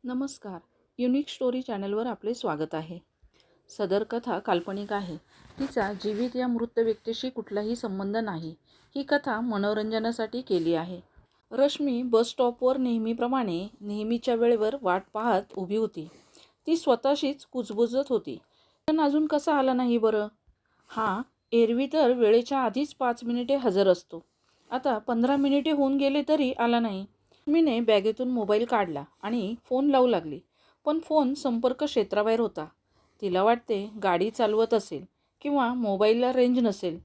नमस्कार. Unique story चॅनलवर आपले स्वागत आहे. सदर कथा काल्पनिक आहे. तिचा जीवित या मृत व्यक्तीशी कुठलाही संबंध नाही. ही कथा मनोरंजनासाठी केली आहे. रश्मी बस स्टॉपवर नेहमीप्रमाणे नेहमीच्या वेळेवर वाट पाहत उभी होती. ती स्वतःशीच कुजबुजत होती. पण अजून कसा आला नाही बरं? हा एरवी तर वेळेच्या आधीच 5 मिनिटे हजर असतो. आता 15 मिनिटे होऊन गेले तरी आला नाही. रश्मीने बॅगेतून मोबाईल काढला आणि फोन लावू लागली. पण फोन संपर्क क्षेत्राबाहेर होता. तिला वाटते गाडी चालवत असेल किंवा मोबाईलला रेंज नसेल.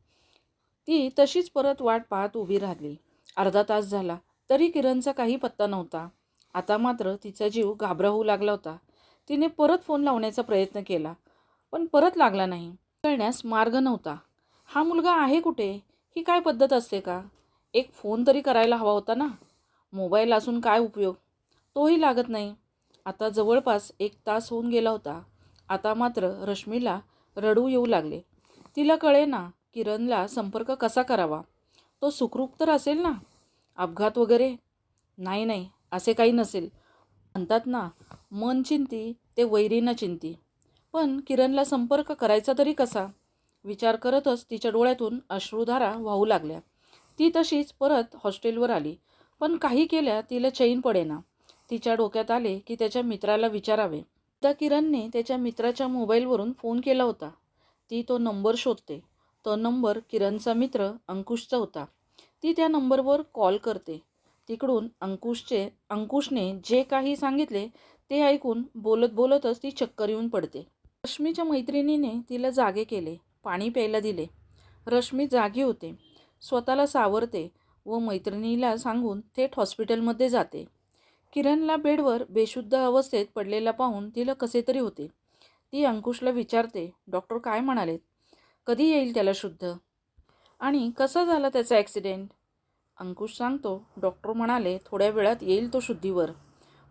ती तशीच परत वाट पाहत उभी राहिली. अर्धा तास झाला तरी किरणचा काही पत्ता नव्हता. आता मात्र तिचा जीव घाबरावू लागला होता. तिने परत फोन लावण्याचा प्रयत्न केला, पण परत लागला नाही. कळण्यास मार्ग नव्हता. हा मुलगा आहे कुठे? ही काय पद्धत असते का? एक फोन तरी करायला हवा होता ना. मोबाईल असून काय उपयोग? तोही लागत नाही. आता जवळपास 1 तास होऊन गेला होता. आता मात्र रश्मीला रडू येऊ लागले. तिला कळेना किरणला संपर्क कसा करावा. तो सुखरूप तर असेल ना? अपघात वगैरे? नाही, असे काही नसेल. म्हणतात ना, मन चिंती ते वैरी न चिंती. पण किरणला संपर्क करायचा तरी कसा? विचार करतच तिच्या डोळ्यातून अश्रुधारा वाहू लागल्या. ती तशीच परत हॉस्टेलवर आली. पण काही केल्या तिला चैन पडेना. तिच्या डोक्यात आले की त्याच्या मित्राला विचारावे. एकदा किरणने त्याच्या मित्राच्या मोबाईलवरून फोन केला होता. ती तो नंबर शोधते. तो नंबर किरणचा मित्र अंकुशचा होता. ती त्या नंबरवर कॉल करते. तिकडून अंकुशने जे काही सांगितले ते ऐकून बोलत बोलतच ती चक्कर येऊन पडते. रश्मीच्या मैत्रिणीने तिला जागे केले. पाणी प्यायला दिले. रश्मी जागी होते. स्वतःला सावरते व मैत्रिणीला सांगून थेट हॉस्पिटलमध्ये जाते. किरणला बेडवर बेशुद्ध अवस्थेत पडलेला पाहून तिला कसे तरी होते. ती अंकुशला विचारते, डॉक्टर काय म्हणालेत? कधी येईल त्याला शुद्ध? आणि कसा झाला त्याचा ॲक्सिडेंट? अंकुश सांगतो, डॉक्टर म्हणाले थोड्या वेळात येईल तो शुद्धीवर.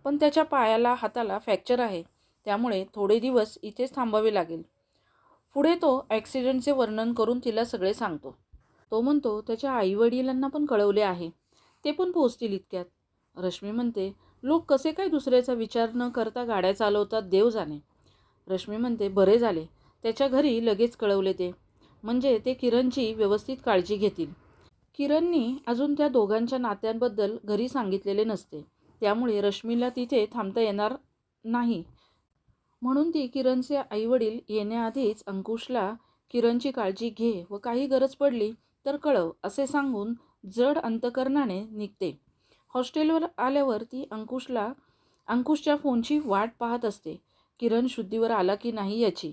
पण त्याच्या पायाला हाताला फ्रॅक्चर आहे. त्यामुळे थोडे दिवस इथेच थांबावे लागेल. पुढे तो ॲक्सिडेंटचे वर्णन करून तिला सगळे सांगतो. तो म्हणतो त्याच्या आईवडिलांना पण कळवले आहे. ते पण पोहोचतील इतक्यात. रश्मी म्हणते, लोक कसे काय दुसऱ्याचा विचार न करता गाड्या चालवतात देव जाणे. रश्मी म्हणते, बरे झाले त्याच्या घरी लगेच कळवले ते. म्हणजे ते किरणची व्यवस्थित काळजी घेतील. किरणनी अजून त्या दोघांच्या नात्यांबद्दल घरी सांगितलेले नसते. त्यामुळे रश्मीला तिथे थांबता येणार नाही. म्हणून ती किरणचे आईवडील येण्याआधीच अंकुशला किरणची काळजी घे व काही गरज पडली तर कळव असे सांगून जड अंतकरणाने निघते. हॉस्टेलवर आल्यावर ती अंकुशच्या फोनची वाट पाहत असते. किरण शुद्धीवर आला की नाही याची.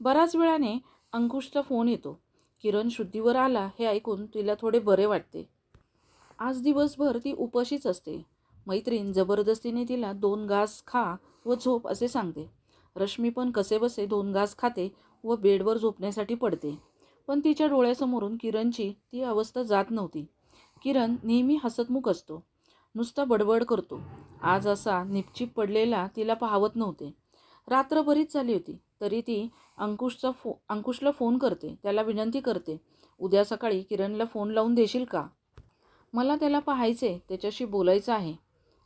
बराच वेळाने अंकुशचा फोन येतो. किरण शुद्धीवर आला हे ऐकून तिला थोडे बरे वाटते. आज दिवसभर ती उपाशीच असते. मैत्रीण जबरदस्तीने तिला 2 घास खा व झोप असे सांगते. रश्मी पण कसेबसे 2 घास खाते व बेडवर झोपण्यासाठी पडते. पण तिच्या डोळ्यासमोरून किरणची ती अवस्था जात नव्हती. किरण नेहमी हसतमुख असतो. नुसता बडबड करतो. आज असा निपचिप पडलेला तिला पाहवत नव्हते. रात्र बरीच झाली होती तरी ती अंकुशला फोन करते. त्याला विनंती करते, उद्या सकाळी किरणला फोन लावून देशील का? मला त्याला पाहायचे, त्याच्याशी बोलायचं आहे.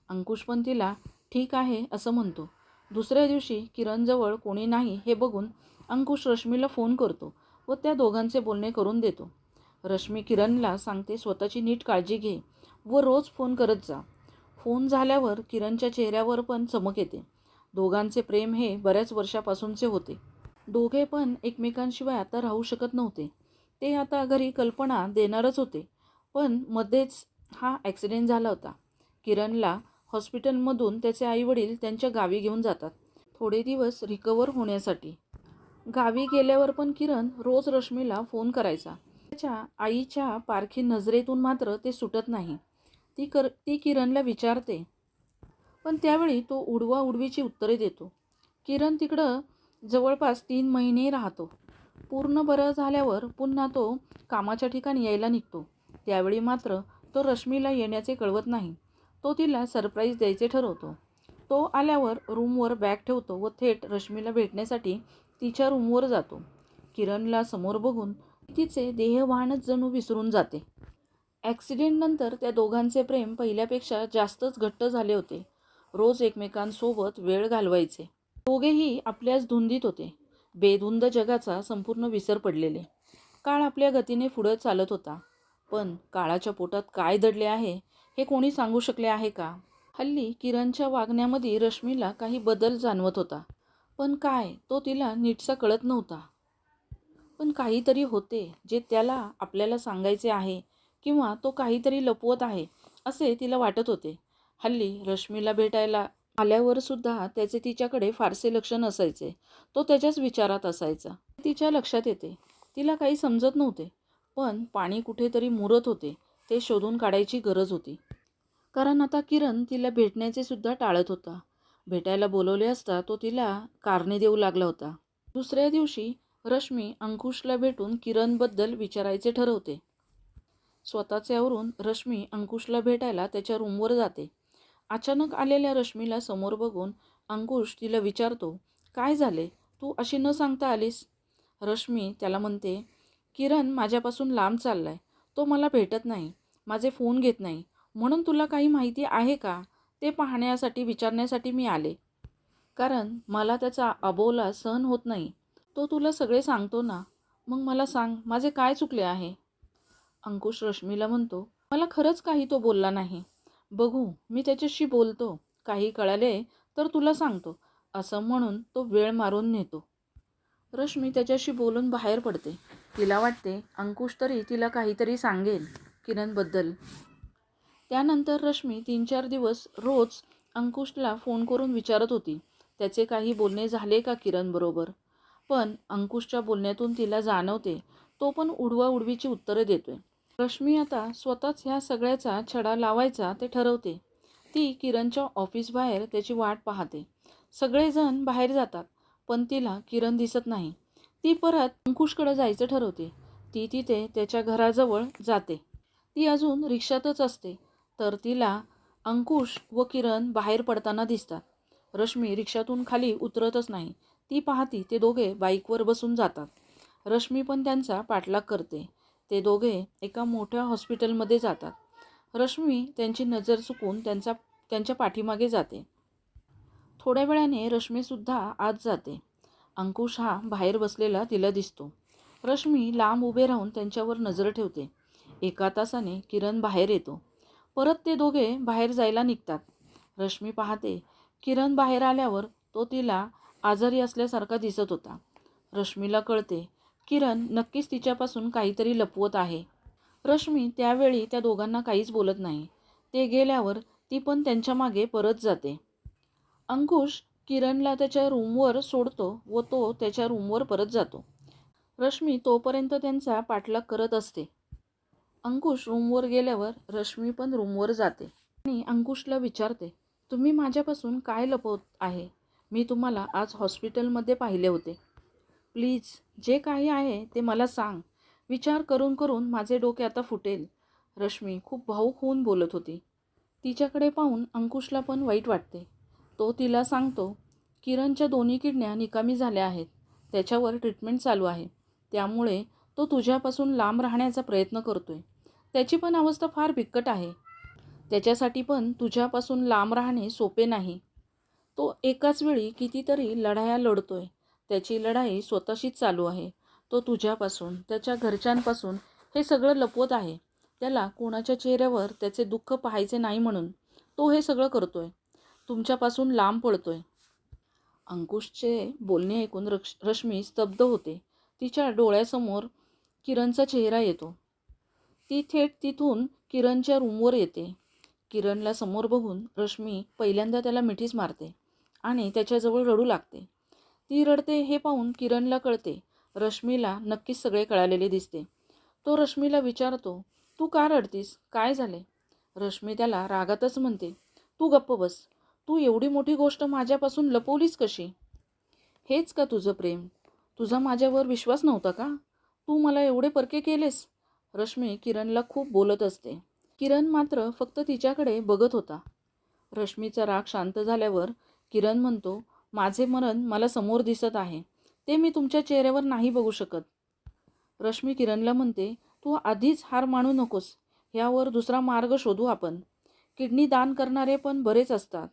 अंकुश पण तिला ठीक आहे असं म्हणतो. दुसऱ्या दिवशी किरणजवळ कोणी नाही हे बघून अंकुश रश्मीला फोन करतो व त्या दोघांचे बोलणे करून देतो. रश्मी किरणला सांगते स्वतःची नीट काळजी घे व रोज फोन करत जा. फोन झाल्यावर किरणच्या चेहऱ्यावर पण चमक येते. दोघांचे प्रेम हे बऱ्याच वर्षापासूनचे होते. दोघे पण एकमेकांशिवाय आता राहू शकत नव्हते. ते आता घरी कल्पना देणारच होते. पण मध्येच हा ॲक्सिडेंट झाला होता. किरणला हॉस्पिटलमधून त्याचे आईवडील त्यांच्या गावी घेऊन जातात थोडे दिवस रिकवर होण्यासाठी. गावी गेल्यावर पण किरण रोज रश्मीला फोन करायचा. त्याच्या आईच्या पारखी नजरेतून मात्र ते सुटत नाही. ती किरणला विचारते, पण त्यावेळी तो उडवाउडवीची उत्तरे देतो. किरण तिकडं जवळपास 3 महिने राहतो. पूर्ण बरं झाल्यावर पुन्हा तो कामाच्या ठिकाणी यायला निघतो. त्यावेळी मात्र तो रश्मीला येण्याचे कळवत नाही. तो तिला सरप्राईज द्यायचे ठरवतो. तो आल्यावर रूमवर बॅग ठेवतो व थेट रश्मीला भेटण्यासाठी तिच्या रूमवर जातो. किरणला समोर बघून तिचे देहभानच जणू विसरून जाते. ॲक्सिडेंटनंतर त्या दोघांचे प्रेम पहिल्यापेक्षा जास्तच घट्ट झाले होते. रोज एकमेकांसोबत वेळ घालवायचे. दोघेही आपल्याच धुंदीत होते, बेधुंद जगाचा संपूर्ण विसर पडलेले. काळ आपल्या गतीने पुढं चालत होता, पण काळाच्या पोटात काय दडले आहे हे कोणी सांगू शकले आहे का? हल्ली किरणच्या वागण्यामध्ये रश्मीला काही बदल जाणवत होता, पण काय तो तिला नीटसा कळत नव्हता. पण काहीतरी होते जे त्याला आपल्याला सांगायचे आहे, किंवा तो काहीतरी लपवत आहे असे तिला वाटत होते. हल्ली रश्मीला भेटायला आल्यावर सुद्धा त्याचे तिच्याकडे फारसे लक्ष नसायचे. तो त्याच्याच विचारात असायचा. तिच्या लक्षात येते, तिला काही समजत नव्हते, पण पाणी कुठेतरी मुरत होते. ते शोधून काढायची गरज होती. कारण आता किरण तिला भेटण्याचे सुद्धा टाळत होता. भेटायला बोलवले असता तो तिला कारणे देऊ लागला होता. दुसऱ्या दिवशी रश्मी अंकुशला भेटून किरणबद्दल विचारायचे ठरवते. स्वतःचे आवरून रश्मी अंकुशला भेटायला त्याच्या रूमवर जाते. अचानक आलेल्या रश्मीला समोर बघून अंकुश तिला विचारतो, काय झाले, तू अशी न सांगता आलीस? रश्मी त्याला म्हणते, किरण माझ्यापासून लांब चाललाय. तो मला भेटत नाही, माझे फोन घेत नाही. म्हणून तुला काही माहिती आहे का ते पाहण्यासाठी विचारण्यासाठी मी आले. कारण मला त्याचा अबोला सहन होत नाही. तो तुला सगळे सांगतो ना, मग मला सांग, माझे काय चुकले आहे? अंकुश रश्मीला म्हणतो, मला खरंच काही तो बोलला नाही. बघू, मी त्याच्याशी बोलतो, काही कळाले तर तुला सांगतो, असं म्हणून तो वेळ मारून नेतो. रश्मी त्याच्याशी बोलून बाहेर पडते. तिला वाटते अंकुश तरी तिला काहीतरी सांगेल किरणबद्दल. त्यानंतर रश्मी 3-4 दिवस रोज अंकुशला फोन करून विचारत होती, त्याचे काही बोलणे झाले का किरणबरोबर. पण अंकुशच्या बोलण्यातून तिला जाणवते तो पण उडवाउडवीची उत्तरे देतोय. रश्मी आता स्वतःच ह्या सगळ्याचा छडा लावायचा ते ठरवते. ती किरणच्या ऑफिसबाहेर त्याची वाट पाहते. सगळेजण बाहेर जातात, पण तिला किरण दिसत नाही. ती परत अंकुशकडे जायचं ठरवते. ती तिथे त्याच्या घराजवळ जाते. ती अजून रिक्षातच असते, तर तिला अंकुश व किरण बाहेर पडताना दिसतात. रश्मी रिक्षातून खाली उतरतच नाही. ती पाहती ते दोघे बाईकवर बसून जातात. रश्मी पण त्यांचा पाठलाग करते. ते दोघे एका मोठ्या हॉस्पिटलमध्ये जातात. रश्मी त्यांची नजर चुकून त्यांच्या पाठीमागे जाते. थोड्या वेळाने रश्मीसुद्धा आत जाते. अंकुश हा बाहेर बसलेला तिला दिसतो. रश्मी लांब उभे राहून त्यांच्यावर नजर ठेवते. 1 तासाने किरण बाहेर येतो. परत ते दोघे बाहेर जायला निघतात. रश्मी पाहते, किरण बाहेर आल्यावर तो तिला आजारी असल्यासारखा दिसत होता. रश्मीला कळते, किरण नक्कीच तिच्यापासून काहीतरी लपवत आहे. रश्मी त्यावेळी त्या दोघांना काहीच बोलत नाही. ते गेल्यावर ती पण त्यांच्या मागे परत जाते. अंकुश किरणला त्याच्या रूमवर सोडतो व तो त्याच्या रूमवर परत जातो. रश्मी तोपर्यंत त्यांचा पाठलाग करत असते. अंकुश रूमवर गेल्यावर रश्मी पण रूमवर जाते आणि अंकुशला विचारते, तुम्ही माझ्यापासून काय लपवत आहे? मी तुम्हाला आज हॉस्पिटलमध्ये पाहिले होते. प्लीज जे काही आहे ते मला सांग. विचार करून करून माझे डोके आता फुटेल. रश्मी खूप भावूक होऊन बोलत होती. तिच्याकडे पाहून अंकुशला पण वाईट वाटते. तो तिला सांगतो, किरणच्या 2 किडन्या निकामी झाल्या आहेत. त्याच्यावर ट्रीटमेंट चालू आहे. त्यामुळे तो तुझ्यापासून लांब राहण्याचा प्रयत्न करतोय. त्याची पण अवस्था फार बिकट आहे. त्याच्यासाठी पण तुझ्यापासून लांब राहणे सोपे नाही. तो एकाच वेळी कितीतरी लढाया लढतोय. त्याची लढाई स्वतःशीच चालू आहे. तो तुझ्यापासून, त्याच्या घरच्यांपासून हे सगळं लपवत आहे. त्याला कोणाच्या चेहऱ्यावर त्याचे दुःख पाहायचे नाही म्हणून तो हे सगळं करतोय. तुमच्यापासून लांब पळतोय. अंकुशचे बोलणे ऐकून रश्मी स्तब्ध होते. तिच्या डोळ्यासमोर किरणचा चेहरा येतो. ती थेट तिथून किरणच्या रूमवर येते. किरणला समोर बघून रश्मी पहिल्यांदा त्याला मिठीच मारते आणि त्याच्याजवळ रडू लागते. ती रडते हे पाहून किरणला कळते, रश्मीला नक्कीच सगळे कळालेले दिसते. तो रश्मीला विचारतो, तू का रडतीस? काय झाले? रश्मी त्याला रागातच म्हणते, तू गप्प बस. तू एवढी मोठी गोष्ट माझ्यापासून लपवलीस कशी? हेच का तुझं प्रेम? तुझा माझ्यावर विश्वास नव्हता का? तू मला एवढे परके केलेस? रश्मी किरणला खूप बोलत असते. किरण मात्र फक्त तिच्याकडे बघत होता. रश्मीचा राग शांत झाल्यावर किरण म्हणतो, माझे मरण मला समोर दिसत आहे. ते मी तुमच्या चेहऱ्यावर नाही बघू शकत. रश्मी किरणला म्हणते, तू आधीच हार मानू नकोस. यावर दुसरा मार्ग शोधू आपण. किडनी दान करणारे पण बरेच असतात.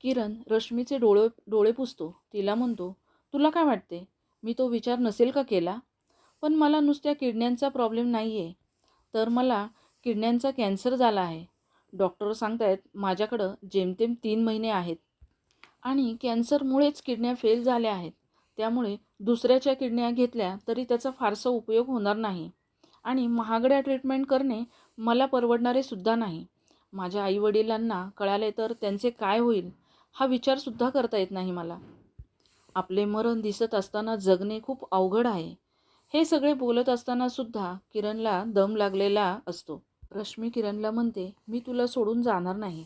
किरण रश्मीचे डोळे पुसतो. तिला म्हणतो, तुला काय वाटते, मी तो विचार नसेल का केला? पण मला नुसत्या किडण्यांचा प्रॉब्लेम नाही आहे, तर मला किडण्यांचा कॅन्सर झाला आहे. डॉक्टर सांगतायत माझ्याकडं जेमतेम 3 महिने आहेत आणि कॅन्सरमुळेच किडन्या फेल झाल्या आहेत. त्यामुळे दुसऱ्याच्या किडन्या घेतल्या तरी त्याचा फारसा उपयोग होणार नाही आणि महागड्या ट्रीटमेंट करणे मला परवडणारे सुद्धा नाही. माझ्या आईवडिलांना कळाले तर त्यांचे काय होईल, हा विचारसुद्धा करता येत नाही मला. आपले मरण दिसत असताना जगणे खूप अवघड आहे. हे सगळे बोलत असताना सुद्धा किरणला दम लागलेला असतो. रश्मी किरणला म्हणते, मी तुला सोडून जाणार नाही.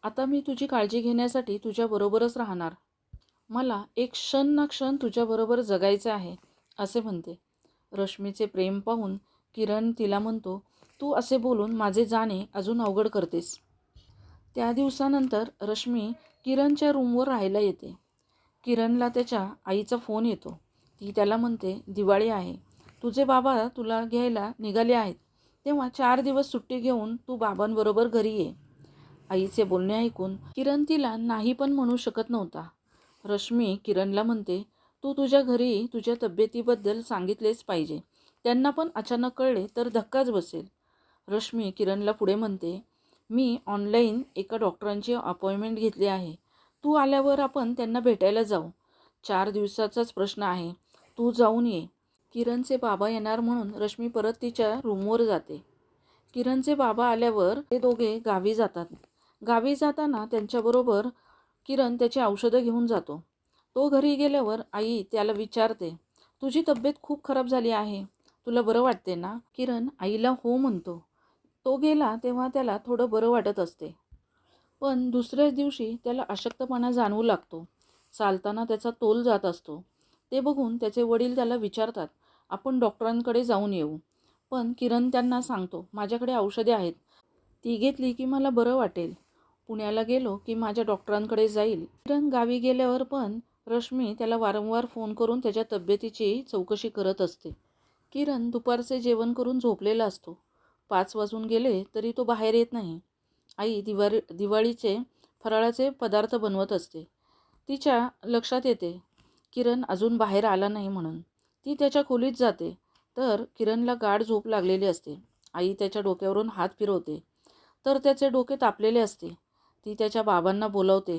आता मी तुझी काळजी घेण्यासाठी तुझ्याबरोबरच राहणार. मला एक क्षण ना क्षण तुझ्याबरोबर जगायचं आहे, असे म्हणते. रश्मीचे प्रेम पाहून किरण तिला म्हणतो, तू असे बोलून माझे जाणे अजून अवघड करतेस. त्या दिवसानंतर रश्मी किरणच्या रूमवर राहायला येते. किरणला त्याच्या आईचा फोन येतो. ती त्याला म्हणते, दिवाळी आहे, तुझे बाबा तुला घ्यायला निघाले आहेत, तेव्हा 4 दिवस सुट्टी घेऊन तू बाबांबरोबर घरी ये. आईचे बोलणे ऐकून किरण तिला नाही पण म्हणू शकत नव्हता. रश्मी किरणला म्हणते, तू तुझ्या घरी तुझ्या तब्येतीबद्दल सांगितलेच पाहिजे. त्यांना पण अचानक कळले तर धक्काच बसेल. रश्मी किरणला पुढे म्हणते, मी ऑनलाईन एका डॉक्टरांची अपॉइंटमेंट घेतली आहे. तू आल्यावर आपण त्यांना भेटायला जाऊ. 4 दिवसाचाच प्रश्न आहे, तू जाऊन ये. किरणचे बाबा येणार म्हणून रश्मी परत तिच्या रूमवर जाते. किरणचे बाबा आल्यावर ते दोघे गावी जातात. गावी जाताना त्यांच्याबरोबर किरण त्याची औषधं घेऊन जातो. तो घरी गेल्यावर आई त्याला विचारते, तुझी तब्येत खूप खराब झाली आहे, तुला बरं वाटते ना? किरण आईला हो म्हणतो. तो गेला तेव्हा त्याला थोडं बरं वाटत असते, पण दुसऱ्याच दिवशी त्याला अशक्तपणा जाणवू लागतो. चालताना त्याचा तोल जात असतो. ते बघून त्याचे वडील त्याला विचारतात, आपण डॉक्टरांकडे जाऊन येऊ. पण किरण त्यांना सांगतो, माझ्याकडे औषधे आहेत, ती घेतली की मला बरं वाटेल. पुण्याला गेलो की माझ्या डॉक्टरांकडे जाईल. किरण गावी गेल्यावर पण रश्मी त्याला वारंवार फोन करून त्याच्या तब्येतीची चौकशी करत असते. किरण दुपारचे जेवण करून झोपलेला असतो. 5 वाजून गेले तरी तो बाहेर येत नाही. आई दिवाळीचे फराळाचे पदार्थ बनवत असते. तिच्या लक्षात येते किरण अजून बाहेर आला नाही म्हणून. ती त्याच्या खोलीत जाते तर किरणला गाढ झोप लागलेली असते. आई त्याच्या डोक्यावरून हात फिरवते तर त्याचे डोके तापलेले असते. ती त्याच्या बाबांना बोलावते.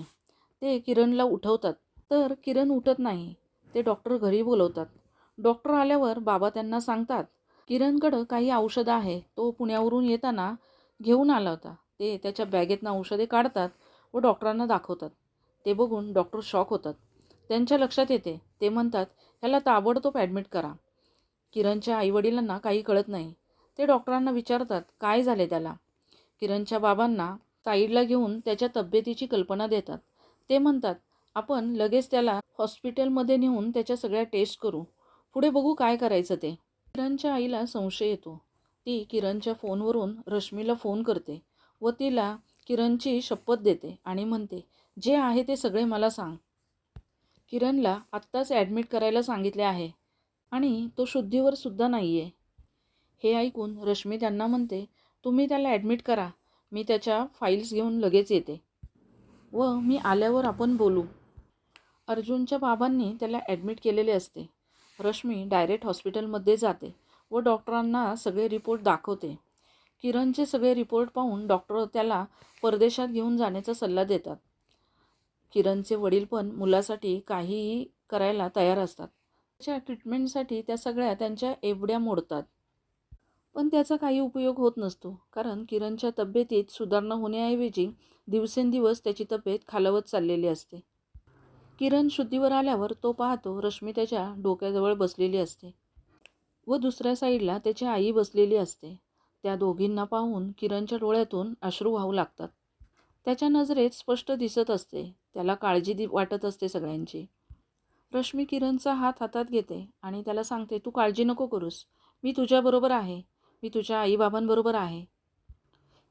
ते किरणला उठवतात तर किरण उठत नाही. ते डॉक्टर घरी बोलवतात. डॉक्टर आल्यावर बाबा त्यांना सांगतात, किरणकडं काही औषधं आहे, तो पुण्यावरून येताना घेऊन आला होता. ते त्याच्या बॅगेतनं औषधे काढतात व डॉक्टरांना दाखवतात. ते बघून डॉक्टर शॉक होतात. त्यांच्या लक्षात येते. ते म्हणतात, ह्याला ताबडतोब ॲडमिट करा. किरणच्या आईवडिलांना काही कळत नाही. ते डॉक्टरांना विचारतात, काय झाले त्याला? किरणच्या बाबांना साईडला घेऊन त्याच्या तब्येतीची कल्पना देतात. ते म्हणतात, आपण लगेच त्याला हॉस्पिटलमध्ये नेऊन त्याच्या सगळ्या टेस्ट करू, पुढे बघू काय करायचं ते. किरणच्या आईला संशय येतो. ती किरणच्या फोनवरून रश्मीला फोन करते व तिला किरणची शपथ देते आणि म्हणते, जे आहे ते सगळे मला सांग. किरणला आत्ताच ॲडमिट करायला सांगितले आहे आणि तो शुद्धीवर सुद्धा नाही आहे. हे ऐकून रश्मी त्यांना म्हणते, तुम्ही त्याला ॲडमिट करा, मी त्याच्या फाईल्स घेऊन लगेच येते व मी आल्यावर आपण बोलू. अर्जुनच्या बाबांनी त्याला ॲडमिट केलेले असते. रश्मी डायरेक्ट हॉस्पिटलमध्ये जाते व डॉक्टरांना सगळे रिपोर्ट दाखवते. किरणचे सगळे रिपोर्ट पाहून डॉक्टर त्याला परदेशात घेऊन जाण्याचा सल्ला देतात. किरणचे वडील पण मुलासाठी काहीही करायला तयार असतात. त्याच्या ट्रीटमेंटसाठी त्या सगळ्या त्यांच्या एवढ्या मोडतात. पण त्याचा काही उपयोग होत नसतो, कारण किरणच्या तब्येतीत सुधारणा होण्याऐवजी दिवसेंदिवस त्याची तब्येत खालावत चाललेली असते. किरण शुद्धीवर आल्यावर तो पाहतो रश्मी त्याच्या डोक्याजवळ बसलेली असते व दुसऱ्या साईडला त्याची आई बसलेली असते. त्या दोघींना पाहून किरणच्या डोळ्यातून अश्रू वाहू लागतात. त्याच्या नजरेत स्पष्ट दिसत असते, त्याला काळजी वाटत असते सगळ्यांची. रश्मी किरणचा हात हातात घेते आणि त्याला सांगते, तू काळजी नको करूस, मी तुझ्याबरोबर आहे, मी तुझ्या आईबाबांबरोबर आहे.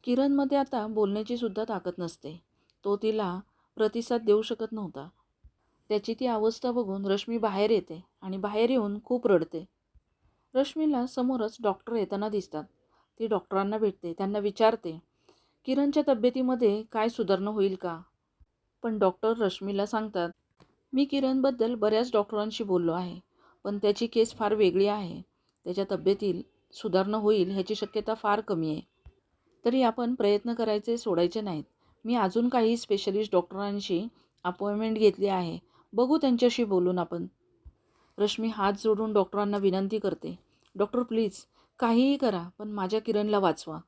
किरणमध्ये आता बोलण्याची सुद्धा ताकद नसते. तो तिला प्रतिसाद देऊ शकत नव्हता. त्याची ती अवस्था बघून रश्मी बाहेर येते आणि बाहेर येऊन खूप रडते. रश्मीला समोरच डॉक्टर येताना दिसतात. ती डॉक्टरांना भेटते, त्यांना विचारते, किरणच्या तब्येतीमध्ये काय सुधारणा होईल का? पण डॉक्टर रश्मीला सांगतात, मी किरणबद्दल बऱ्याच डॉक्टरांशी बोललो आहे, पण त्याची केस फार वेगळी आहे. त्याच्या तब्येतील सुधारणा होईल ह्याची शक्यता फार कमी आहे. तरी आपण प्रयत्न करायचे सोडायचे नाहीत. मी अजून काही स्पेशलिस्ट डॉक्टरांशी अपॉइंटमेंट घेतली आहे. बघू त्यांच्याशी बोलून आपण. रश्मी हात जोडून डॉक्टरांना विनंती करते, डॉक्टर प्लीज काहीही करा, पण माझ्या किरणला वाचवा.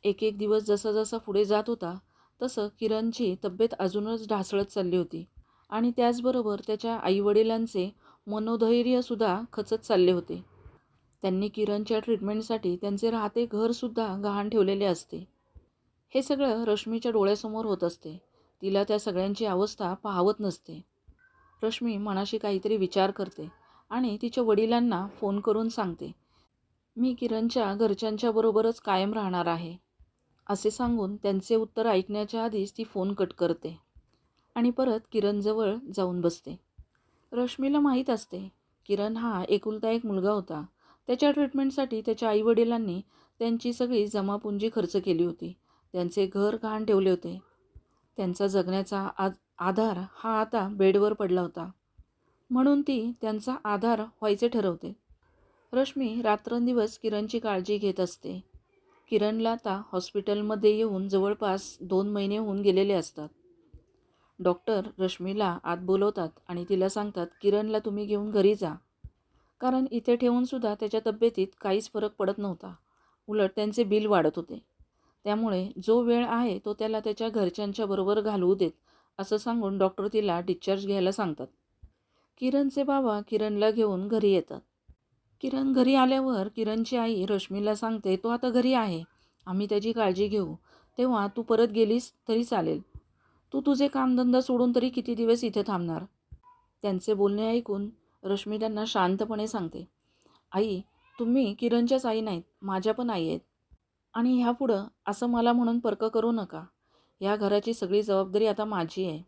एक एक दिवस जसा जसा पुढे जात होता तसं किरणची तब्येत अजूनच ढासळत चालली होती आणि त्याचबरोबर त्याच्या आईवडिलांचे मनोधैर्यसुद्धा खचत चालले होते. त्यांनी किरणच्या ट्रीटमेंटसाठी त्यांचे राहते घरसुद्धा गहाण ठेवलेले असते. हे सगळं रश्मीच्या डोळ्यासमोर होत असते. तिला त्या सगळ्यांची अवस्था पाहवत नसते. रश्मी मनाशी काहीतरी विचार करते आणि तिच्या वडिलांना फोन करून सांगते, मी किरणच्या घरच्यांच्या बरोबरच कायम राहणार आहे. असे सांगून त्यांचे उत्तर ऐकण्याच्या आधीच ती फोन कट करते आणि परत किरणजवळ जाऊन बसते. रश्मीला माहीत असते, किरण हा एकुलता एक मुलगा होता. त्याच्या ट्रीटमेंटसाठी त्याच्या आईवडिलांनी त्यांची सगळी जमापुंजी खर्च केली होती. त्यांचे घर गहाण ठेवले होते. त्यांचा जगण्याचा आधार हा आता बेडवर पडला होता. म्हणून ती त्यांचा आधार व्हायचे ठरवते. रश्मी रात्रंदिवस किरणची काळजी घेत असते. किरणला आता हॉस्पिटलमध्ये येऊन जवळपास 2 महिने होऊन गेलेले असतात. डॉक्टर रश्मीला आत बोलवतात आणि तिला सांगतात, किरणला तुम्ही घेऊन घरी जा. कारण इथे ठेवूनसुद्धा त्याच्या तब्येतीत काहीच फरक पडत नव्हता. उलट त्यांचे बिल वाढत होते. त्यामुळे जो वेळ आहे तो त्याला त्याच्या घरच्यांच्या बरोबर घालवू देत, असं सांगून डॉक्टर तिला डिस्चार्ज घ्यायला सांगतात. किरणचे बाबा किरणला घेऊन घरी येतात. किरण घरी आल्यावर किरणची आई रश्मीला सांगते, तो आता घरी आहे, आम्ही त्याची काळजी घेऊ, तेव्हा तू परत गेलीस तरी चालेल. तू तुझे कामधंदा सोडून तरी किती दिवस इथे थांबणार. त्यांचे बोलणे ऐकून रश्मी त्यांना शांतपणे सांगते, आई तुम्ही किरणच्याच आई नाहीत, माझ्या पण आई आहेत. आणि ह्यापुढं असं मला म्हणून परक करू नका. ह्या घराची सगळी जबाबदारी आता माझी आहे.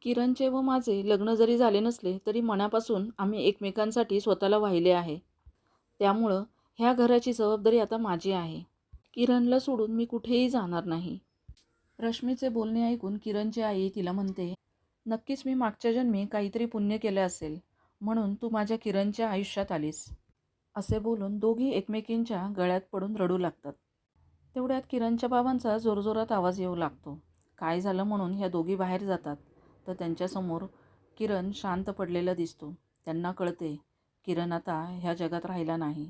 किरणचे व माझे लग्न जरी झाले नसले तरी मनापासून आम्ही एकमेकांसाठी स्वतःला वाहिले आहे. त्यामुळं ह्या घराची जबाबदारी आता माझी आहे. किरणला सोडून मी कुठेही जाणार नाही. रश्मीचे बोलणे ऐकून किरणची आई तिला म्हणते, नक्कीच मी मागच्या जन्मी काहीतरी पुण्य केले असेल, म्हणून तू माझ्या किरणच्या आयुष्यात आलीस. असे बोलून दोघी एकमेकींच्या गळ्यात पडून रडू लागतात. तेवढ्यात किरणच्या बाबांचा जोरजोरात आवाज येऊ लागतो. काय झालं म्हणून ह्या दोघी बाहेर जातात तर त्यांच्यासमोर किरण शांत पडलेला दिसतो. त्यांना कळते, किरण आता ह्या जगात राहिला नाही.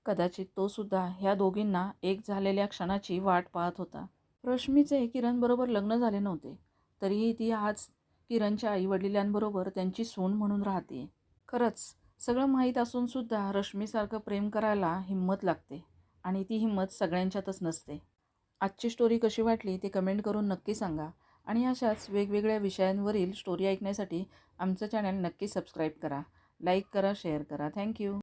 कदाचित तो सुद्धा ह्या दोघींना एक झालेल्या क्षणाची वाट पाहत होता. रश्मीचे किरणबरोबर लग्न झाले नव्हते, तरीही ती आज किरणच्या आईवडिलांबरोबर त्यांची सून म्हणून राहते. खरंच सगळं माहीत असूनसुद्धा रश्मीसारखं प्रेम करायला हिंमत लागते आणि ती हिंमत सगळ्यांच्यातच नसते. आजची स्टोरी कशी वाटली ते कमेंट करून नक्की सांगा आणि अशाच वेगवेगळ्या विषयांवरील स्टोरी ऐकण्यासाठी आमचं चॅनल नक्की सबस्क्राईब करा, लाईक करा, शेअर करा. थँक्यू.